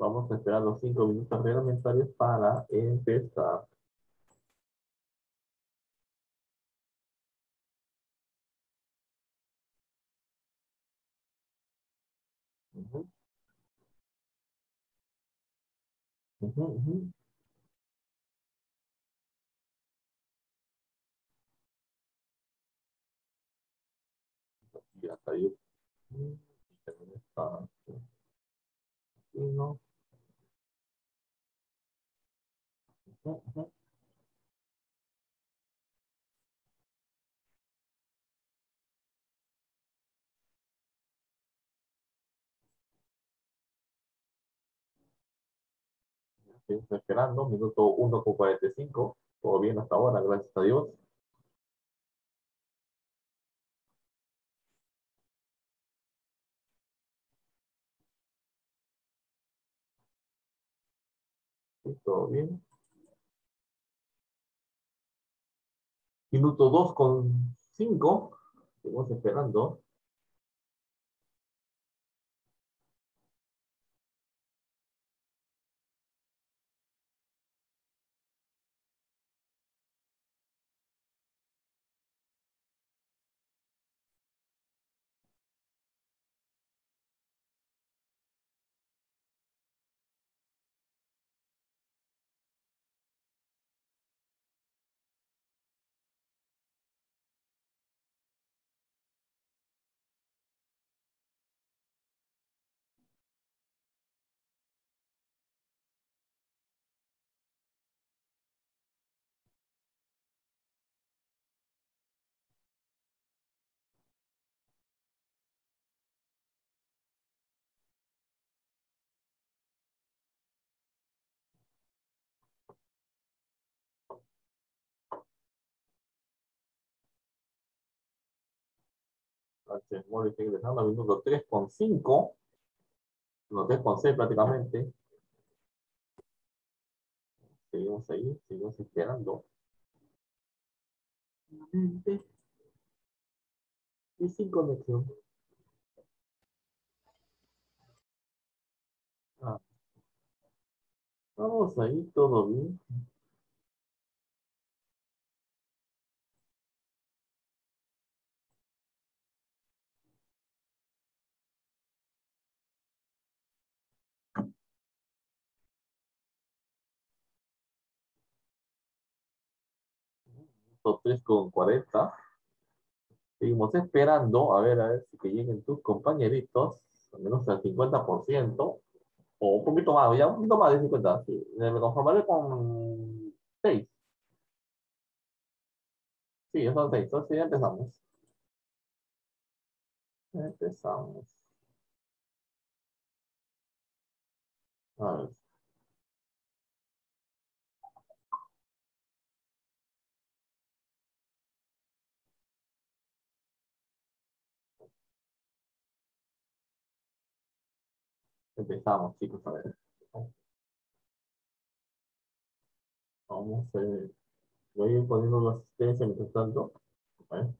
Vamos a esperar los 5 minutos reglamentarios para empezar. Ujú, ujú, ujú. Y hasta ahí. Y también está aquí, ¿no? Ujú, ujú. Estoy esperando, minuto 1:45. Todo bien hasta ahora, gracias a Dios. Sí, todo bien. Minuto 2:05. Seguimos esperando. Mori sigue ingresando, minuto 3:5. No, 3:6 prácticamente. Seguimos ahí, seguimos esperando. Y sin conexión. Ah, vamos ahí, todo bien. Minuto 3:40. Seguimos esperando, a ver si que lleguen tus compañeritos, al menos al 50%, o un poquito más, ya un poquito más de 50. Sí, me conformaré con 6. Sí, son 6. Entonces ya empezamos. Empezamos. A ver, empezamos, chicos, a ver. Vamos a ver. Voy a ir poniendo la asistencia mientras tanto. A ver,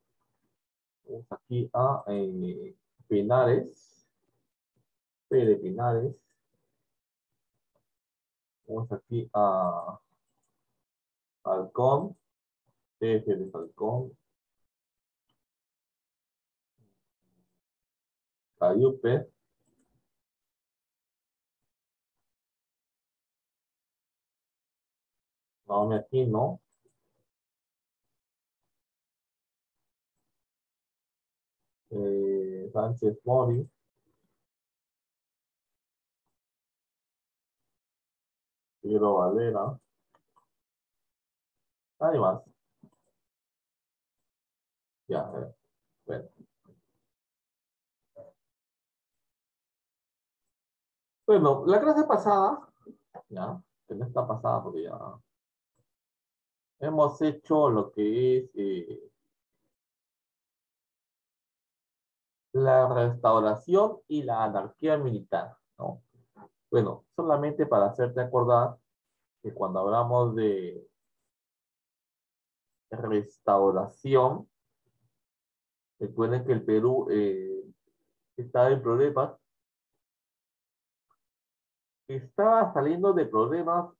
vamos aquí a Pinares. P de Pinares. Vamos aquí a Halcón. F de Halcón. Cayupe. Naomi Aquino. Sánchez Mori. Figueroa Valera. Nadie más. Ya, bueno. Bueno, la clase pasada, ya, que no está pasada porque ya hemos hecho lo que es la restauración y la anarquía militar, ¿no? Bueno, solamente para hacerte acordar que cuando hablamos de restauración, recuerden que el Perú estaba en problemas, estaba saliendo de problemas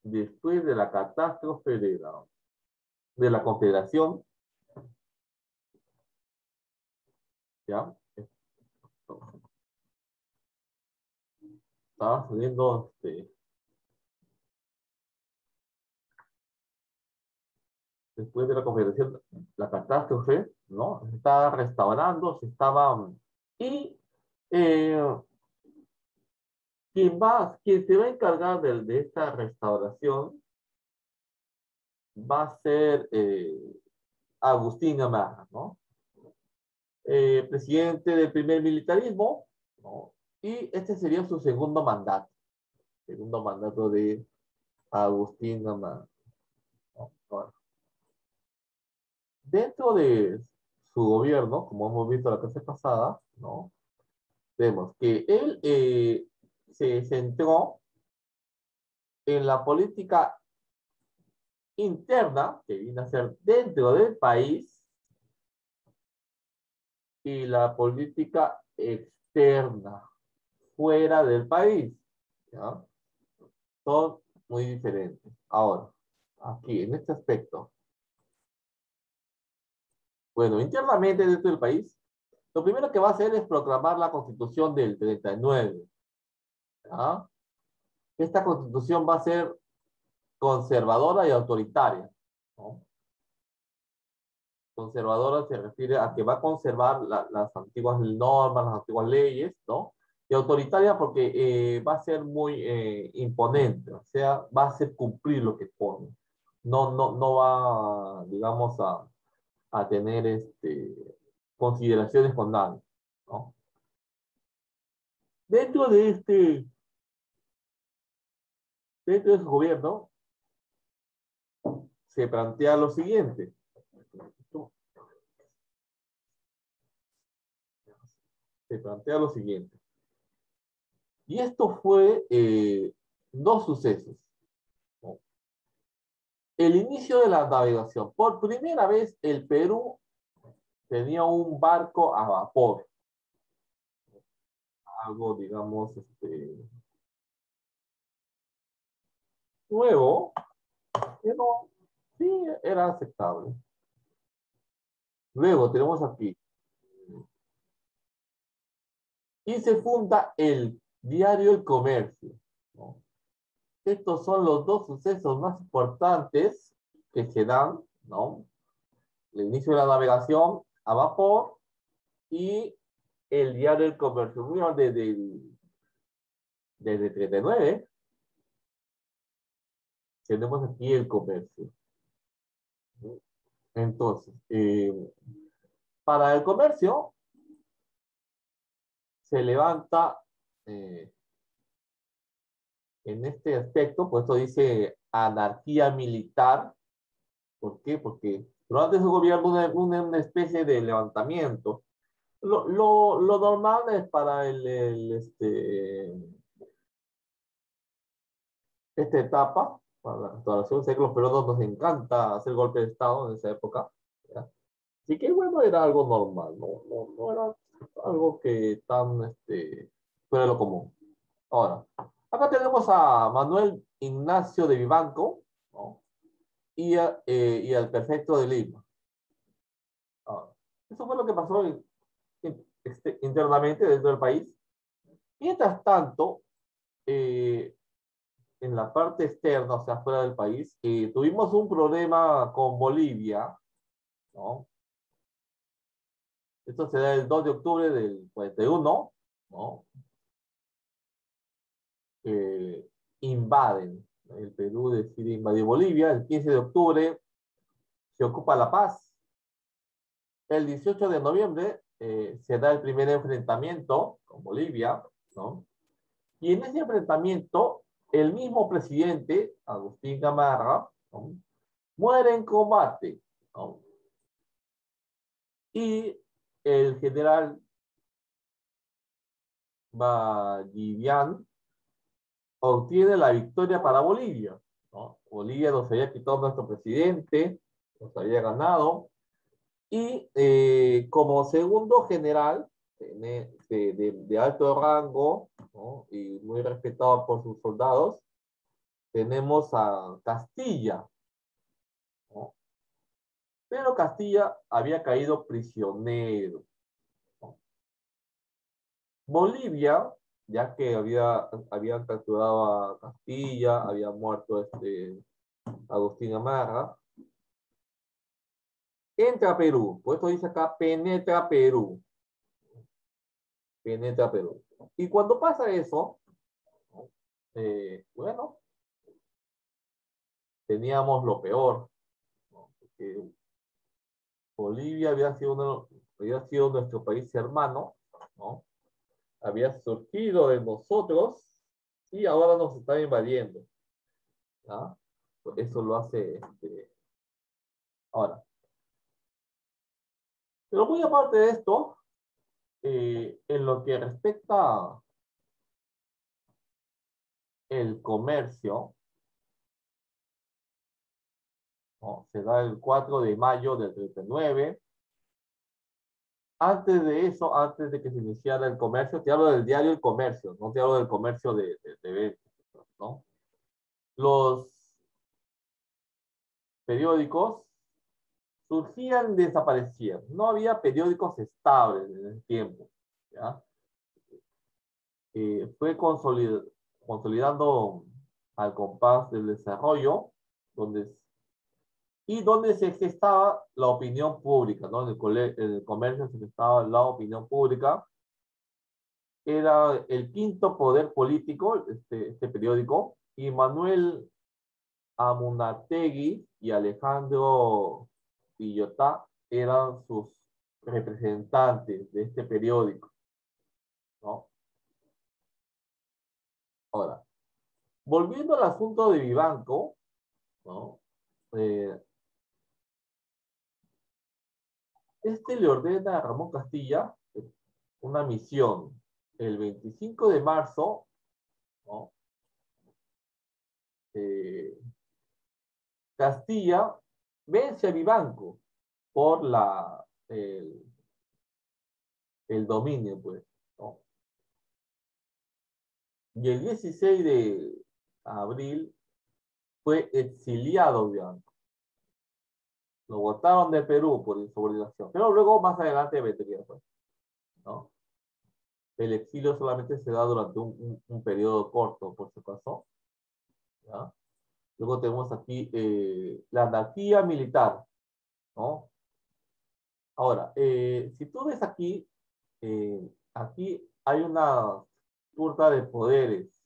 después de la catástrofe de la Confederación, ¿ya? Estaba saliendo, después de la Confederación, la catástrofe, ¿no? Se estaba restaurando, se estaba... Y eh, quien se va a encargar de esta restauración va a ser Agustín Gamarra, ¿no? Presidente del primer militarismo, ¿no? Y este sería su segundo mandato de Agustín Gamarra, ¿no? Ahora, dentro de su gobierno, como hemos visto la clase pasada, ¿no? Vemos que él se centró en la política interna, que viene a ser dentro del país, y la política externa, fuera del país, ¿ya? Son muy diferentes. Ahora, aquí, en este aspecto, bueno, internamente dentro del país, lo primero que va a hacer es proclamar la Constitución del 39, ¿ya? Esta Constitución va a ser conservadora y autoritaria, ¿no? Conservadora se refiere a que va a conservar las antiguas normas, las antiguas leyes, ¿no? Y autoritaria porque va a ser muy imponente, o sea, va a hacer cumplir lo que pone. No va, digamos, a tener consideraciones con nadie, ¿no? Dentro de dentro de su gobierno se plantea lo siguiente. Se plantea lo siguiente. Y esto fue dos sucesos, ¿no? El inicio de la navegación. Por primera vez el Perú tenía un barco a vapor. Algo, digamos, nuevo, pero sí era aceptable. Luego tenemos aquí. Y se funda el diario El Comercio, ¿no? Estos son los dos sucesos más importantes que se dan, ¿no? El inicio de la navegación a vapor y el diario El Comercio. Mira, desde 39 tenemos aquí el comercio. Entonces, para el comercio se levanta en este aspecto, pues esto dice anarquía militar. ¿Por qué? Porque durante su gobierno una especie de levantamiento. Lo normal es para esta etapa, para la restauración, sé que los peruanos nos encanta hacer golpe de Estado en esa época, ¿ya? Así que bueno, era algo normal, no era algo que tan fuera de lo común. Ahora, acá tenemos a Manuel Ignacio de Vivanco, ¿no? Y al prefecto de Lima. Ahora, eso fue lo que pasó internamente dentro del país. Mientras tanto, eh, en la parte externa, o sea, fuera del país, tuvimos un problema con Bolivia, ¿no? Esto se da el 2 de octubre del 41, ¿no? Invaden. El Perú decide invadir Bolivia. El 15 de octubre se ocupa La Paz. El 18 de noviembre se da el primer enfrentamiento con Bolivia, ¿no? Y en ese enfrentamiento, el mismo presidente, Agustín Gamarra, ¿no? Muere en combate, ¿no? Y el general Vallivian obtiene la victoria para Bolivia, ¿no? Bolivia nos había quitado nuestro presidente, nos había ganado, y como segundo general de alto rango, ¿no? Y muy respetado por sus soldados. Tenemos a Castilla, ¿no? Pero Castilla había caído prisionero, ¿no? Bolivia, ya que habían capturado a Castilla, había muerto Agustín Amarra, entra a Perú. Por eso dice acá, penetra Perú. Penetra Perú. Y cuando pasa eso, ¿no? Bueno, teníamos lo peor, ¿no? Porque Bolivia había sido nuestro país hermano, ¿no? Había surgido de nosotros y ahora nos está invadiendo, ¿no? Eso lo hace ahora. Pero muy aparte de esto, en lo que respecta el comercio, ¿no? Se da el 4 de mayo del 39. Antes de eso, antes de que se iniciara el comercio, te hablo del diario El Comercio, no te hablo del comercio de ventas, ¿no? Los periódicos surgían, desaparecían. No había periódicos estables en ese tiempo, ¿ya? Fue consolidando al compás del desarrollo, donde, y donde se gestaba la opinión pública, ¿no? En el comercio se gestaba la opinión pública. Era el quinto poder político, este periódico, y Manuel Amunátegui y Alejandro Villotá eran sus representantes de este periódico, ¿no? Ahora, volviendo al asunto de Vivanco, ¿no? Eh, le ordena a Ramón Castilla una misión el 25 de marzo, ¿no? Eh, Castilla vence a Vivanco por el dominio, pues, ¿no? Y el 16 de abril fue exiliado Vivanco. Lo votaron de Perú por insubordinación, pero luego más adelante vendría, pues, ¿no? El exilio solamente se da durante un periodo corto, por si acaso, ¿ya? Luego tenemos aquí la anarquía militar, ¿no? Ahora, si tú ves aquí, aquí hay una turta de poderes.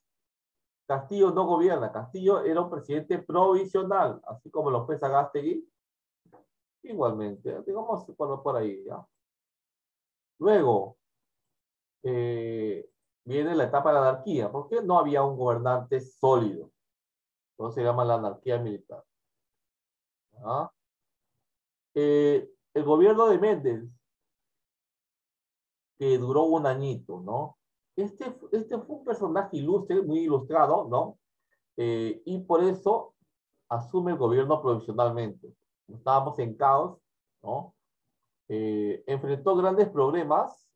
Castillo no gobierna, Castillo era un presidente provisional, así como lo fue Sagasti, igualmente, digamos por ahí, ¿ya? Luego, eh, viene la etapa de la anarquía, porque no había un gobernante sólido. Entonces se llama la anarquía militar, ¿ya? El gobierno de Méndez, que duró un añito, ¿no? Este fue un personaje ilustre, muy ilustrado, ¿no? Y por eso asume el gobierno provisionalmente. Estábamos en caos, ¿no? Enfrentó grandes problemas,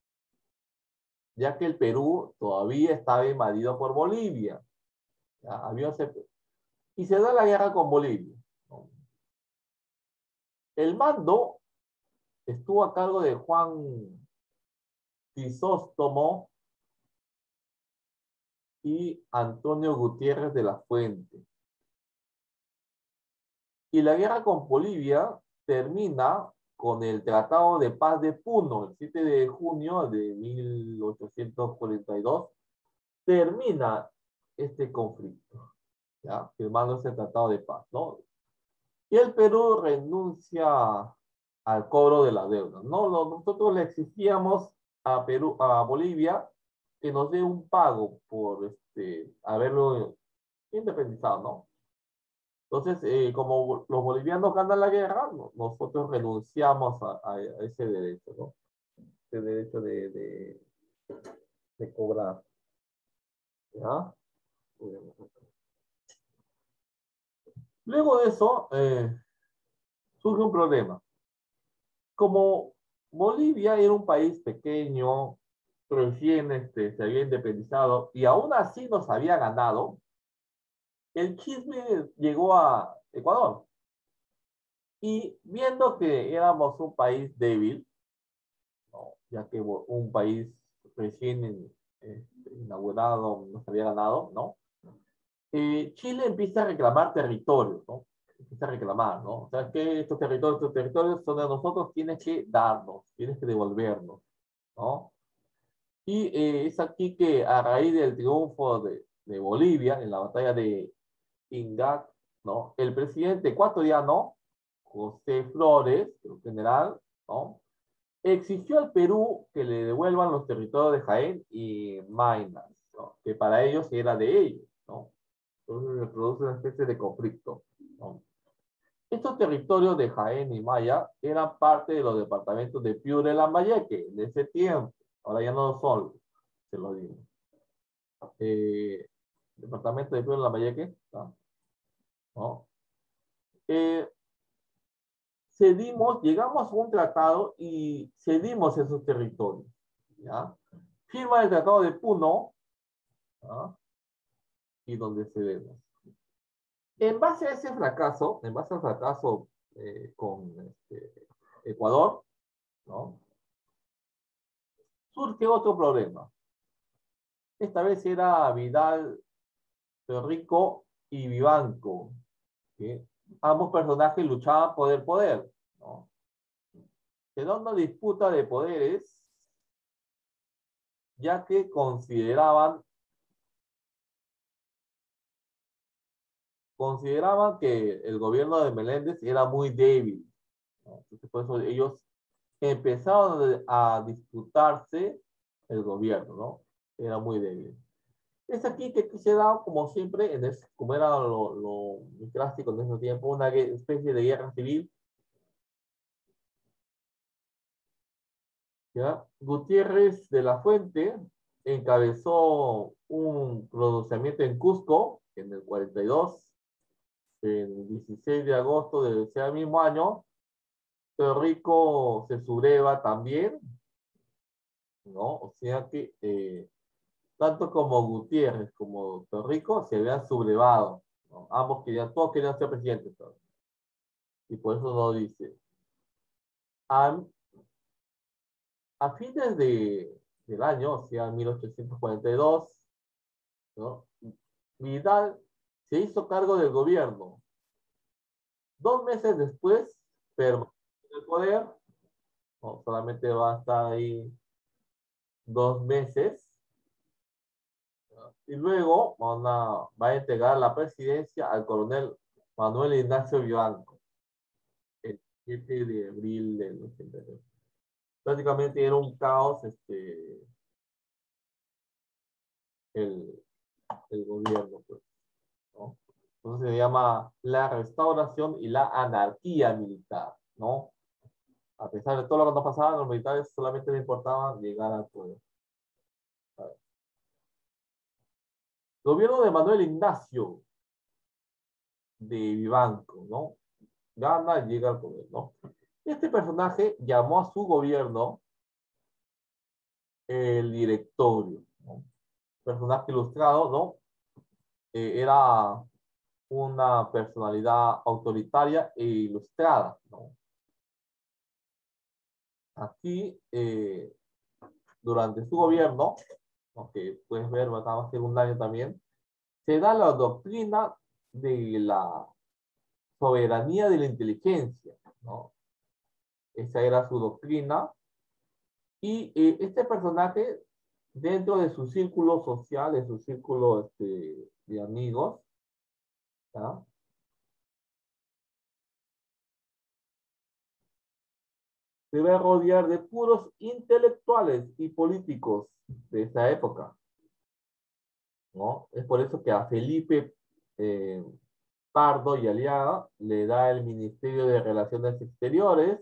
ya que el Perú todavía estaba invadido por Bolivia. ¿Ya? Y se da la guerra con Bolivia, ¿no? El mando estuvo a cargo de Juan Crisóstomo y Antonio Gutiérrez de la Fuente. Y la guerra con Bolivia termina con el Tratado de Paz de Puno, el 7 de junio de 1842. Termina este conflicto, ¿ya? Firmando este Tratado de Paz, ¿no? Y el Perú renuncia al cobro de la deuda, ¿no? Nosotros le exigíamos a Perú, a Bolivia, que nos dé un pago por haberlo independizado, ¿no? Entonces, como los bolivianos ganan la guerra, nosotros renunciamos a ese derecho, ¿no? Ese derecho de cobrar, ¿ya? Luego de eso, surge un problema. Como Bolivia era un país pequeño, recién se había independizado y aún así nos había ganado, el chisme llegó a Ecuador. Y viendo que éramos un país débil, ¿no? Ya que un país recién inaugurado nos había ganado, ¿no? Chile empieza a reclamar territorios, ¿no? Empieza a reclamar, ¿no? O sea, que estos territorios son de nosotros, tienes que darnos, tienes que devolvernos, ¿no? Y es aquí que a raíz del triunfo de Bolivia en la batalla de Ingac, ¿no? El presidente ecuatoriano, José Flores, el general, ¿no? Exigió al Perú que le devuelvan los territorios de Jaén y Maynas, ¿no? Que para ellos era de ellos, ¿no? Entonces se produce una especie de conflicto, ¿no? Estos territorios de Jaén y Maya eran parte de los departamentos de Piura y Lambayeque de ese tiempo. Ahora ya no son, se lo digo. Departamento de Piura y Lambayeque, ¿no? ¿No? Eh, llegamos a un tratado y cedimos esos territorios, ¿ya? Firma el Tratado de Puno, ¿ya? Y donde cedemos. En base a ese fracaso, en base al fracaso con Ecuador, ¿no? Surge otro problema. Esta vez era Vidal, Rico y Vivanco, ¿sí? Ambos personajes luchaban por el poder, ¿no? Era una disputa de poderes, ya que consideraban que el gobierno de Meléndez era muy débil, ¿no? Entonces, por eso ellos empezaron a disputarse el gobierno, ¿no? Era muy débil. Es aquí que se da, como siempre, como era lo clásico en ese tiempo, una especie de guerra civil. ¿Ya? Gutiérrez de la Fuente encabezó un pronunciamiento en Cusco en el 42, el 16 de agosto de ese mismo año. Puerto Rico se subleva también, ¿no? O sea que tanto como Gutiérrez como Puerto Rico se habían sublevado, ¿no? Todos querían ser presidentes, ¿no? Y por eso no dice. A, a fines del año, o sea, 1842, ¿no? Vidal se hizo cargo del gobierno. 2 meses después, permaneció en el poder, ¿no? Solamente va a estar ahí 2 meses, ¿no? Y luego va a entregar la presidencia al coronel Manuel Ignacio Vivanco el 7 de abril del 89. Prácticamente era un caos el, el gobierno, pues, ¿no? Entonces se llama la restauración y la anarquía militar, ¿no? A pesar de todo lo que nos pasaba, los militares solamente les importaba llegar al poder. Gobierno de Manuel Ignacio de Vivanco, ¿no? Gana y llega al poder, ¿no? Este personaje llamó a su gobierno el directorio, ¿no? Personaje ilustrado, ¿no? Era una personalidad autoritaria e ilustrada, ¿no? Aquí, durante su gobierno, ¿no? Que puedes ver, estaba secundario también, se da la doctrina de la soberanía de la inteligencia, ¿no? Esa era su doctrina. Y este personaje, dentro de su círculo social, de su círculo de amigos, ¿ya? Se va a rodear de puros intelectuales y políticos de esa época, ¿no? Es por eso que a Felipe eh, Pardo y Aliaga le da el Ministerio de Relaciones Exteriores,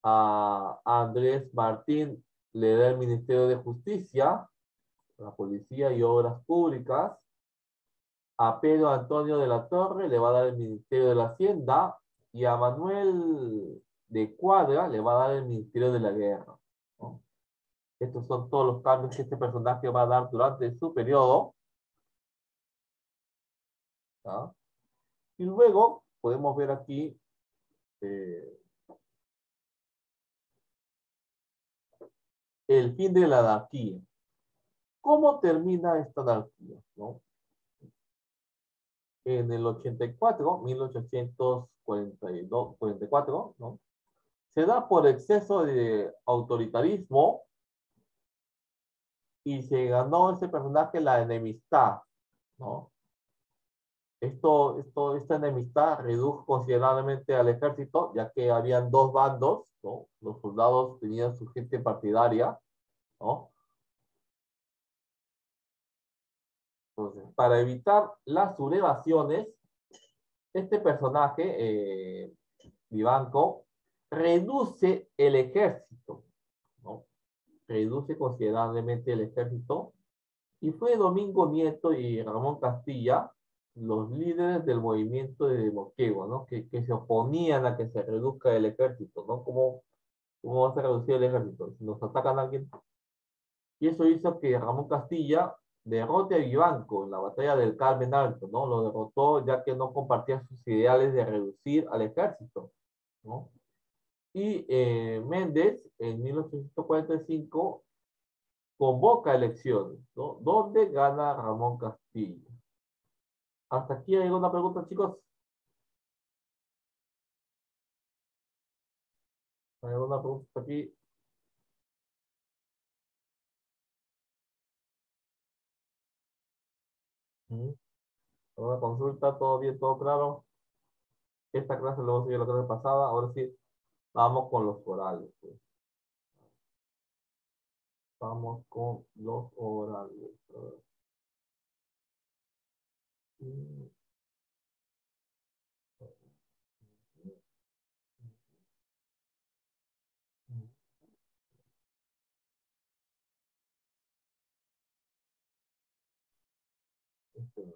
a Andrés Martín le da el Ministerio de Justicia, la Policía y Obras Públicas, a Pedro Antonio de la Torre le va a dar el Ministerio de la Hacienda y a Manuel de Cuadra le va a dar el Ministerio de la Guerra, ¿no? Estos son todos los cambios que este personaje va a dar durante su periodo. ¿Ah? Y luego podemos ver aquí eh, el fin de la anarquía. ¿Cómo termina esta anarquía? ¿No? En el 84, 1842, 44, ¿no? Se da por exceso de autoritarismo y se ganó ese personaje la enemistad, ¿no? Esta enemistad redujo considerablemente al ejército, ya que habían dos bandos, ¿no? Los soldados tenían su gente partidaria, ¿no? Entonces, para evitar las sublevaciones, este personaje, Vivanco, reduce el ejército, ¿no? Reduce considerablemente el ejército. Y fue Domingo Nieto y Ramón Castilla los líderes del movimiento de Moquegua, ¿no? Que se oponían a que se reduzca el ejército, ¿no? ¿Cómo va a ser reducido el ejército? Si nos atacan a alguien. Y eso hizo que Ramón Castilla derrote a Vivanco en la batalla del Carmen Alto, ¿no? Lo derrotó ya que no compartía sus ideales de reducir al ejército, ¿no? Y Méndez, en 1845, convoca elecciones, ¿no? Donde gana Ramón Castilla. Hasta aquí hay una pregunta, chicos. ¿Hay alguna pregunta hasta aquí? ¿Mm? ¿Alguna consulta? ¿Todo bien? ¿Todo claro? Esta clase luego sigue la clase pasada. Ahora sí, vamos con los orales, pues. Vamos con los orales. A ver. Mm, mm, este no.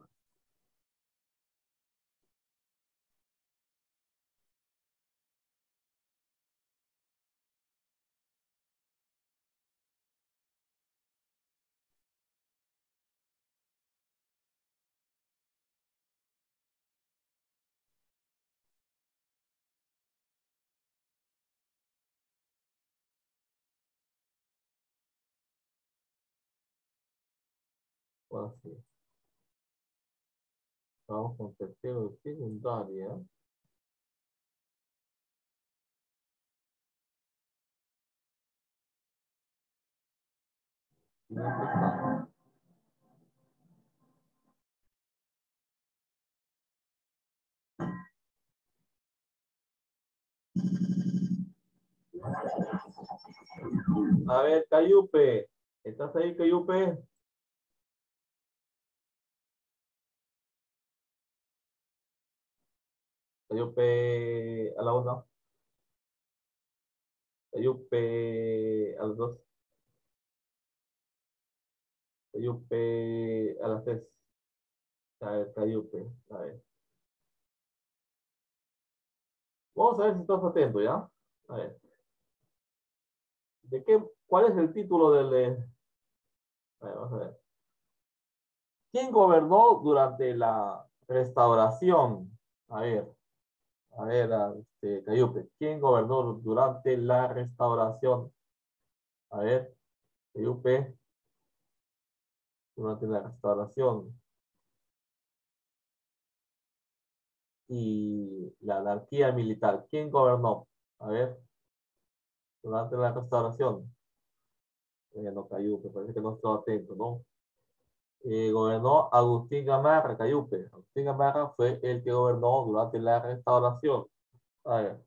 Ahora sí. Vamos con tercero de secundaria. Y empezamos. A ver, Cayupe. ¿Estás ahí, Cayupe? Cayupe a la una. Cayupe a las dos. Cayupe a las tres. A ver, Cayupe. A ver. Vamos a ver si estás atento, ¿ya? A ver. ¿Cuál es el título del... a ver, vamos a ver. ¿Quién gobernó durante la restauración? A ver, Cayupe. ¿Quién gobernó durante la restauración? A ver, Cayupe, durante la restauración y la anarquía militar. ¿Quién gobernó? A ver, durante la restauración. No, Cayupe, parece que no estoy atento, ¿no? Gobernó Agustín Gamarra, Cayupe. Agustín Gamarra fue el que gobernó durante la restauración. A ver,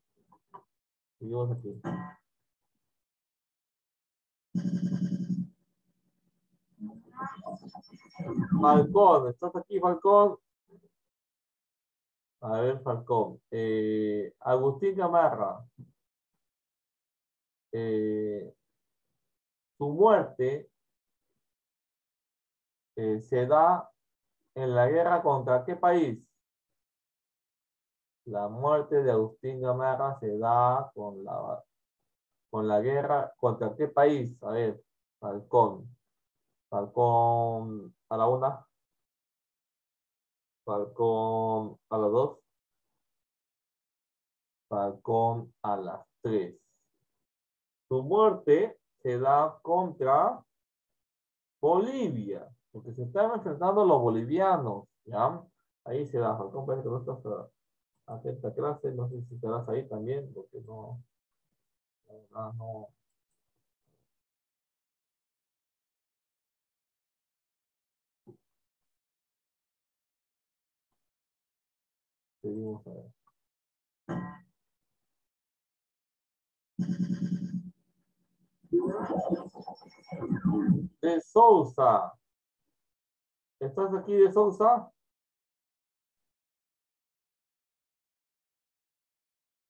seguimos aquí. Falcón, ¿estás aquí, Falcón? A ver, Falcón. Agustín Gamarra. eh, Su muerte se da en la guerra contra qué país? La muerte de Agustín Gamarra se da con la guerra contra qué país? A ver. Falcón. Falcón a la una. Falcón a las dos. Falcón a las tres. Su muerte se da contra Bolivia, porque se están enfrentando los bolivianos, ¿ya? Ahí se da, Falcón, parece que no estás atenta a clase, no sé si estarás ahí también, porque no, no. Seguimos a ver. De Sousa. ¿Estás aquí de Sousa?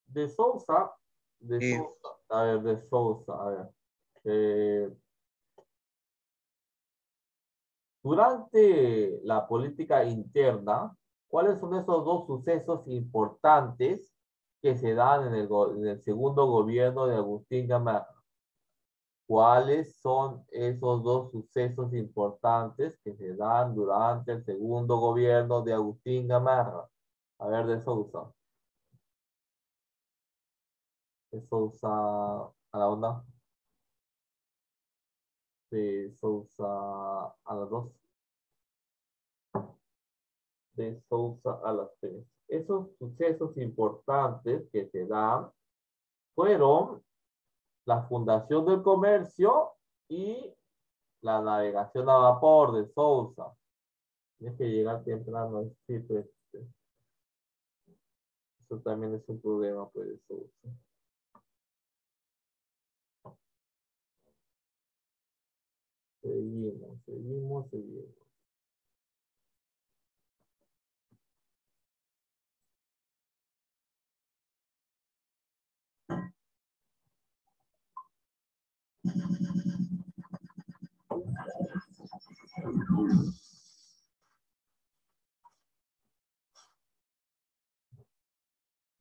De Sousa. De Sí. Sousa. A ver, de Sousa. A ver. Eh, Durante la política interna, ¿cuáles son esos dos sucesos importantes que se dan en el segundo gobierno de Agustín Gamarra? ¿Cuáles son esos dos sucesos importantes que se dan durante el segundo gobierno de Agustín Gamarra? A ver, de Sousa. De Sousa a la una. De Sousa a las dos. De Sousa a las tres. Esos sucesos importantes que se dan fueron la fundación del comercio y la navegación a vapor de Sousa. Tienes que llegar temprano, sí, pues, eso también es un problema, pues, de Sousa. Seguimos.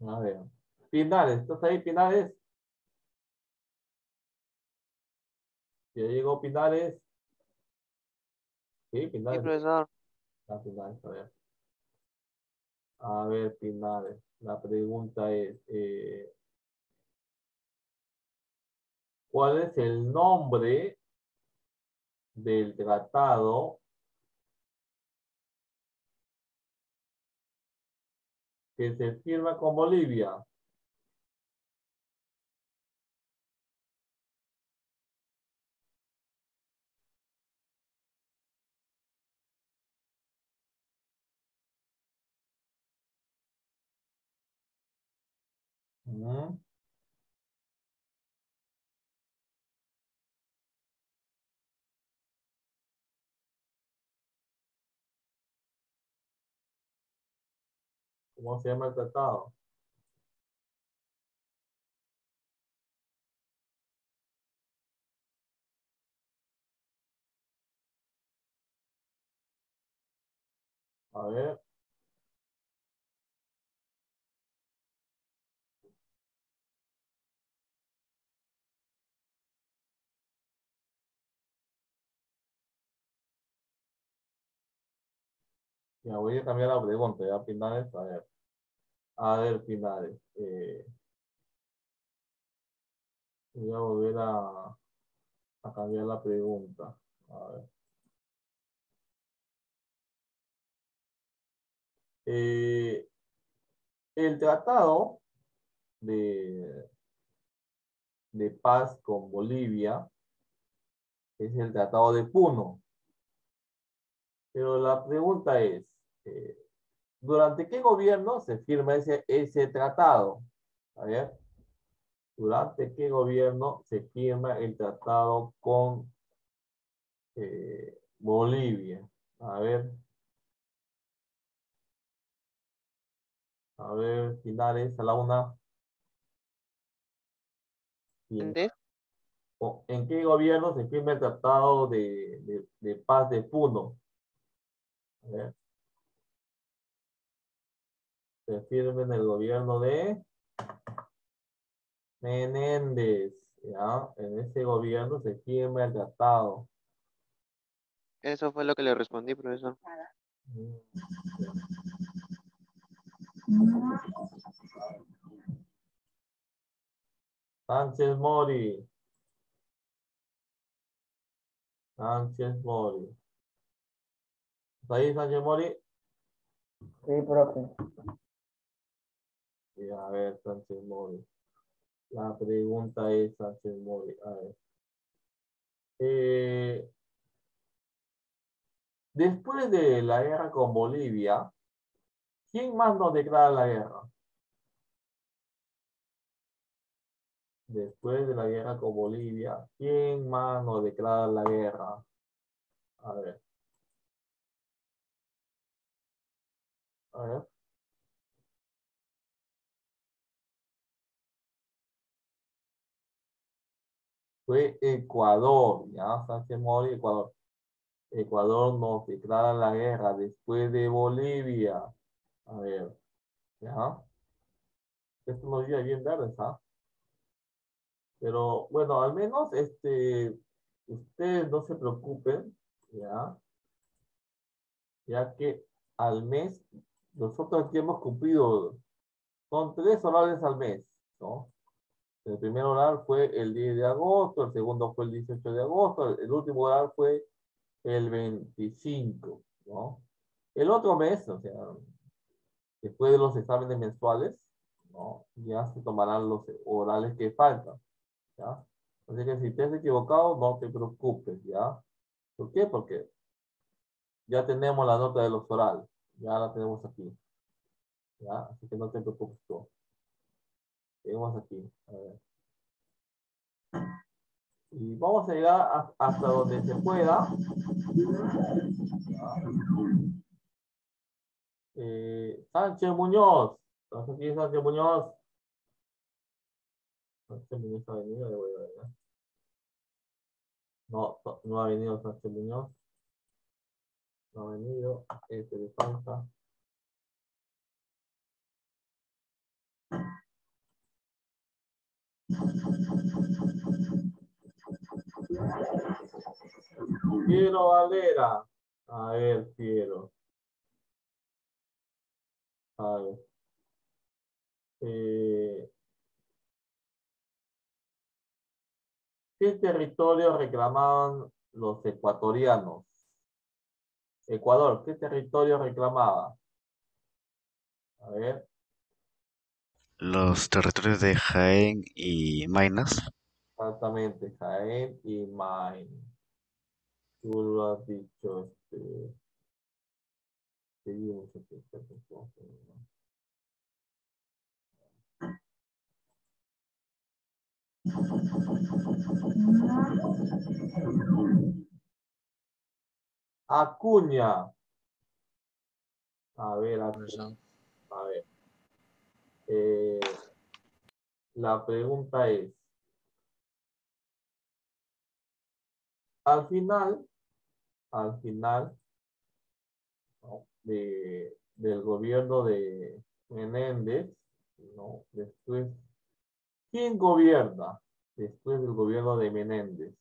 A ver. Pinares, ¿estás ahí, Pinares? Ya llegó Pinares. Sí, Sí, Pinares. profesor. Ah, Pinares, a ver. A ver, Pinares. La pregunta es, ¿cuál es el nombre del tratado que se firma con Bolivia? Ujú. ¿Cómo se llama el tratado? A ver, ya voy a cambiar la pregunta, ya Pinares, a ver. A ver, Pinares. Voy a volver a cambiar la pregunta. A ver. Eh, el tratado de, de paz con Bolivia es el tratado de Puno. Pero la pregunta es, eh, ¿durante qué gobierno se firma ese tratado? A ver, ¿durante qué gobierno se firma el tratado con Bolivia? A ver, Pinares, a la una. Bien. ¿Entendés? ¿En qué gobierno se firma el tratado de paz de Puno? A ver, se firma en el gobierno de Menéndez. Ya, en ese gobierno se firma el tratado. Eso fue lo que le respondí, profesor. Mm, Sánchez Mori. Sánchez Mori. ¿Está ahí Sánchez Mori? Sí, profe. Y a ver, Sánchez Mori. La pregunta es, Sánchez Mori. A ver. Eh, Después de la guerra con Bolivia, ¿quién más nos declara la guerra? Después de la guerra con Bolivia, ¿quién más nos declara la guerra? A ver, a ver. Fue Ecuador, ¿ya? Sánchez Mori, Ecuador. Ecuador nos declara la guerra después de Bolivia. A ver, ¿ya? Esto nos dio bien verdes, ¿ah? Pero bueno, al menos ustedes no se preocupen, ¿ya? Ya que al mes, nosotros aquí hemos cumplido, son 3 orales al mes, ¿no? El primer oral fue el 10 de agosto, el segundo fue el 18 de agosto, el último oral fue el 25, ¿no? El otro mes, o sea, después de los exámenes mensuales, ¿no? Ya se tomarán los orales que faltan, ¿ya? Así que si te has equivocado, no te preocupes, ¿ya? ¿Por qué? Porque ya tenemos la nota de los orales, ya la tenemos aquí, ¿ya? Así que no te preocupes tú. Tenemos aquí, a ver. Y vamos a llegar hasta donde se pueda. Sánchez Muñoz. ¿Estás aquí, Sánchez Muñoz? Sánchez Muñoz ha venido, le voy a ver, ¿ya? No, no ha venido Sánchez Muñoz. No ha venido. Este le falta. Piero Valera. A ver, Piero. A ver. Eh, ¿Qué territorio reclamaban los ecuatorianos? Ecuador, ¿qué territorio reclamaba? A ver, Los territorios de Jaén y Maynas. exactamente, Jaén y Main. Tú lo has dicho, seguimos aquí, Acuña. A ver, Profesor. a ver. La pregunta es, al final, al final, ¿no? Del gobierno de Menéndez, ¿no? Después, ¿quién gobierna después del gobierno de Menéndez?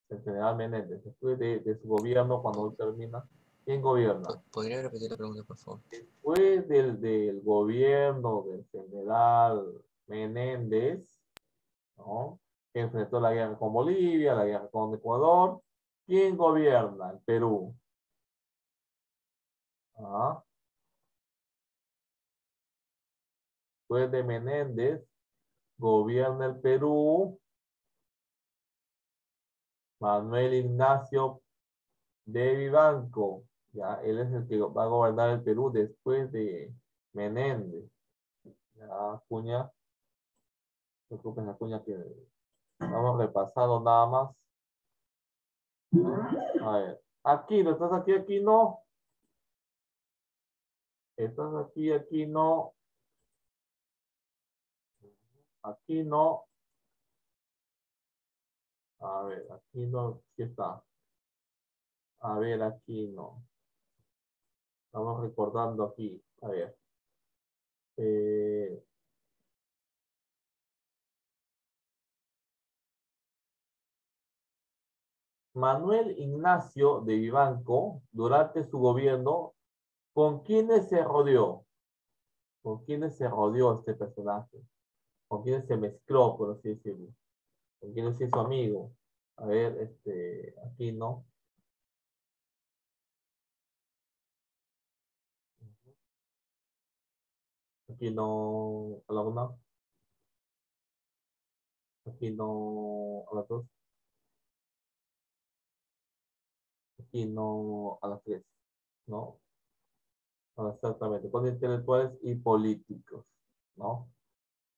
El general Menéndez, después de su gobierno, cuando termina, ¿quién gobierna? ¿Podría repetir la pregunta, por favor? Después del gobierno del general Menéndez, ¿no? Que enfrentó la guerra con Bolivia, la guerra con Ecuador, ¿quién gobierna el Perú? ¿Ah? Después de Menéndez, gobierna el Perú Manuel Ignacio de Vivanco. Ya, él es el que va a gobernar el Perú después de Menéndez. Ya, Acuña, no te preocupes, Acuña, que vamos repasando nada más. A ver, aquí, ¿no estás aquí? Aquí no. Estás aquí, aquí no. Aquí no. A ver, aquí no. ¿Qué está? A ver, aquí no. Estamos recordando aquí. A ver. Eh, Manuel Ignacio de Vivanco, durante su gobierno, ¿con quiénes se rodeó? ¿Con quiénes se rodeó este personaje? ¿Con quiénes se mezcló, por así decirlo? ¿Con quiénes se hizo amigo? A ver, aquí no. Aquí no, a la una. Aquí no, a las dos. Aquí no, a las tres. ¿No? Exactamente, con intelectuales y políticos, ¿no?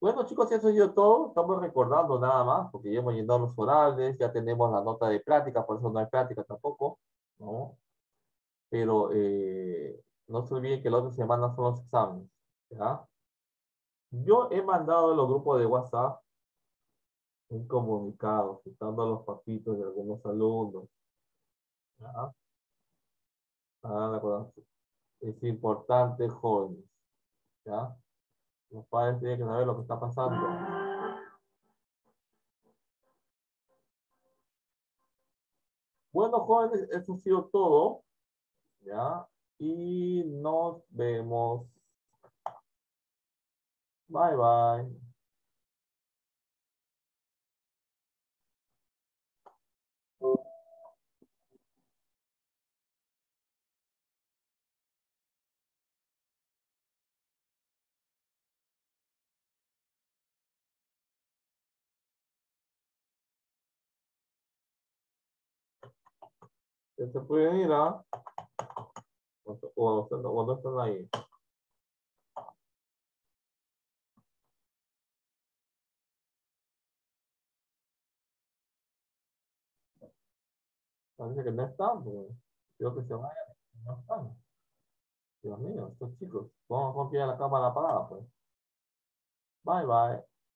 Bueno, chicos, eso ha sido todo. Estamos recordando nada más, porque ya hemos llenado los orales, ya tenemos la nota de práctica, por eso no hay práctica tampoco, ¿no? Pero no se olviden que la otra semana son los exámenes, ¿ya? Yo he mandado a los grupos de WhatsApp un comunicado citando a los papitos de algunos alumnos, ¿ya? Hagan la cosa. Es importante, jóvenes, ¿ya? Los padres tienen que saber lo que está pasando. Bueno, jóvenes, eso ha sido todo, ¿ya? Y nos vemos. Bye, bye. Se pueden ir, ¿ah? O no están ahí. Parece que no están, pues. Quiero que se vayan. No están. Dios mío, estos chicos. ¿Cómo tienen la cámara apagada, pues? Bye, bye.